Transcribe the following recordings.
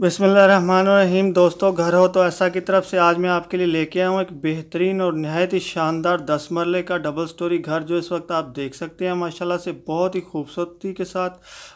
बिस्मिल्लाहिर्रहमानिर्रहीम। दोस्तों, घर हो तो ऐसा की तरफ से आज मैं आपके लिए लेके आया हूँ एक बेहतरीन और नहायत ही शानदार 10 मरले का डबल स्टोरी घर जो इस वक्त आप देख सकते हैं। माशाल्लाह से बहुत ही खूबसूरती के साथ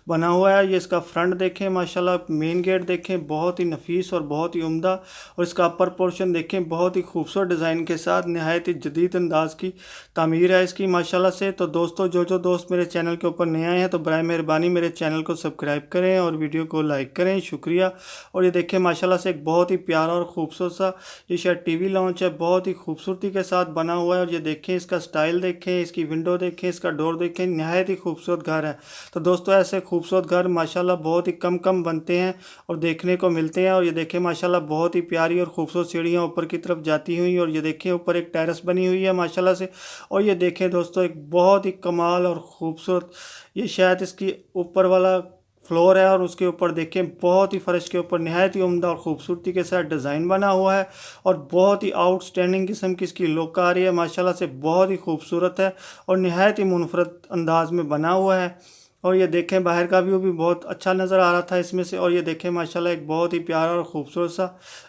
बना हुआ है। ये इसका फ्रंट देखें, माशाल्लाह मेन गेट देखें, बहुत ही नफीस और बहुत ही उम्दा। और इसका अपर पोर्शन देखें, बहुत ही खूबसूरत डिज़ाइन के साथ नहायत ही जदीद अंदाज की तामीर है इसकी माशाल्लाह से। तो दोस्तों, जो दोस्त मेरे चैनल के ऊपर नए आए हैं तो बराए मेहरबानी मेरे चैनल को सब्सक्राइब करें और वीडियो को लाइक करें, शुक्रिया। और ये देखिए माशाल्लाह से एक बहुत ही प्यारा और खूबसूरत सा ये शायद टीवी लॉन्च है, बहुत ही खूबसूरती के साथ बना हुआ है। और ये देखें, इसका स्टाइल देखें, इसकी विंडो देखें, इसका डोर देखें, नहायत ही खूबसूरत घर है। तो दोस्तों, ऐसे खूबसूरत घर माशाल्लाह बहुत ही कम बनते हैं और देखने को मिलते हैं। और ये देखें माशाल्लाह बहुत ही प्यारी और खूबसूरत सीढ़ियाँ ऊपर की तरफ जाती हुई। और ये देखें ऊपर एक टेरेस बनी हुई है माशाल्लाह से। और ये देखें दोस्तों, एक बहुत ही कमाल और ख़ूबसूरत ये शायद इसकी ऊपर वाला फ्लोर है। और उसके ऊपर देखें, बहुत ही फर्श के ऊपर नहायत ही उम्दा और खूबसूरती के साथ डिज़ाइन बना हुआ है। और बहुत ही आउटस्टैंडिंग किस्म की इसकी लुक आ रही है माशाल्लाह से, बहुत ही खूबसूरत है और नहायत ही मुनफरद अंदाज में बना हुआ है। और ये देखें, बाहर का व्यू भी बहुत अच्छा नज़र आ रहा था इसमें से। और ये देखें माशाल्लाह एक बहुत ही प्यारा और ख़ूबसूरत सा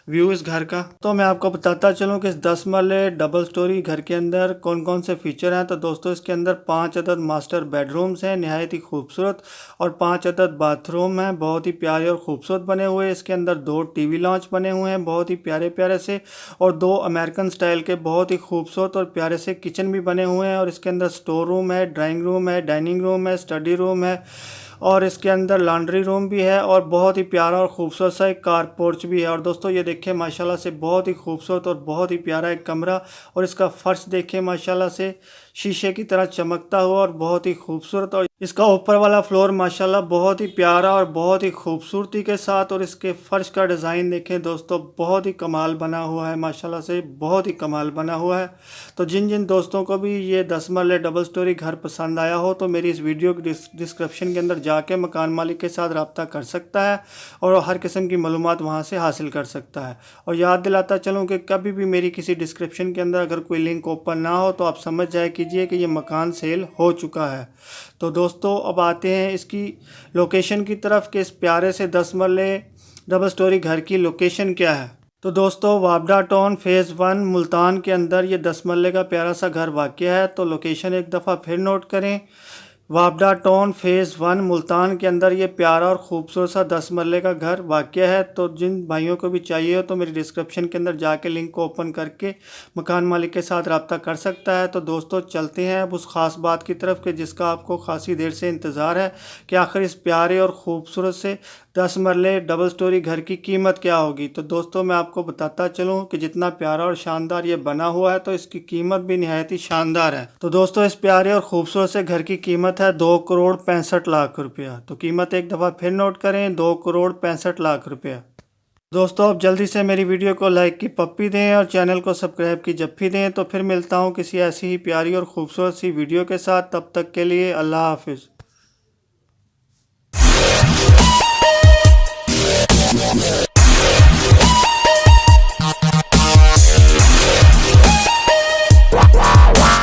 व्यू इस घर का। तो मैं आपको बताता चलूँ कि इस 10 मरले डबल स्टोरी घर के अंदर कौन कौन से फीचर हैं। तो दोस्तों, इसके अंदर 5 अदद मास्टर बेडरूम्स हैं नहायत ही खूबसूरत, और 5 अदद बाथरूम हैं बहुत ही प्यारे और ख़ूबसूरत बने हुए। इसके अंदर 2 टीवी लॉन्च बने हुए हैं बहुत ही प्यारे प्यारे से, और 2 अमेरिकन स्टाइल के बहुत ही खूबसूरत और प्यारे से किचन भी बने हुए हैं। और इसके अंदर स्टोर रूम है, ड्राइंग रूम है, डाइनिंग रूम है, स्टडी रूम है, और इसके अंदर लॉन्ड्री रूम भी है, और बहुत ही प्यारा और खूबसूरत सा एक कार पोर्च भी है। और दोस्तों, ये देखें माशाल्लाह से बहुत ही खूबसूरत और बहुत ही प्यारा एक कमरा। और इसका फर्श देखें माशाल्लाह से शीशे की तरह चमकता हुआ और बहुत ही खूबसूरत। और इसका ऊपर वाला फ्लोर माशाल्लाह बहुत ही प्यारा और बहुत ही खूबसूरती के साथ। और इसके फर्श का डिज़ाइन देखें दोस्तों, बहुत ही कमाल बना हुआ है माशाल्लाह से, बहुत ही कमाल बना हुआ है। तो जिन जिन दोस्तों को भी ये 10 मरले डबल स्टोरी घर पसंद आया हो तो मेरी इस वीडियो की डिस्क्रिप्शन के अंदर जाके मकान मालिक के साथ रब्ता कर सकता है और हर किस्म की मालूमात वहाँ से हासिल कर सकता है। और याद दिलाता चलूँ कि कभी भी मेरी किसी डिस्क्रिप्शन के अंदर अगर कोई लिंक ओपन ना हो तो आप समझ जाए कीजिए कि ये मकान सेल हो चुका है। तो दोस्तों, अब आते हैं इसकी लोकेशन की तरफ कि इस प्यारे से 10 मरले डबल स्टोरी घर की लोकेशन क्या है। तो दोस्तों, वापडा टाउन फेज़ 1 मुल्तान के अंदर ये 10 मरले का प्यारा सा घर वाक़या है। तो लोकेशन एक दफ़ा फिर नोट करें, वापडा टाउन फेज़ 1 मुल्तान के अंदर ये प्यारा और ख़ूबसूरत सा 10 मरले का घर वाक़या है। तो जिन भाइयों को भी चाहिए हो तो मेरी डिस्क्रिप्शन के अंदर जाके लिंक को ओपन करके मकान मालिक के साथ रब्ता कर सकता है। तो दोस्तों, चलते हैं अब उस ख़ास बात की तरफ कि जिसका आपको खासी देर से इंतज़ार है कि आखिर इस प्यारे और ख़ूबसूरत से 10 मरले डबल स्टोरी घर की कीमत क्या होगी। तो दोस्तों, मैं आपको बताता चलूँ कि जितना प्यारा और शानदार ये बना हुआ है तो इसकी कीमत भी निहायत ही शानदार है। तो दोस्तों, इस प्यारे और ख़ूबसूरत से घर की कीमत है 2,65,00,000 रुपया। तो कीमत एक दफ़ा फिर नोट करें, 2,65,00,000 रुपया। दोस्तों, अब जल्दी से मेरी वीडियो को लाइक की पप्पी दें और चैनल को सब्सक्राइब की जप्फी दें। तो फिर मिलता हूँ किसी ऐसी ही प्यारी और ख़ूबसूरत सी वीडियो के साथ। तब तक के लिए अल्लाह हाफिज़।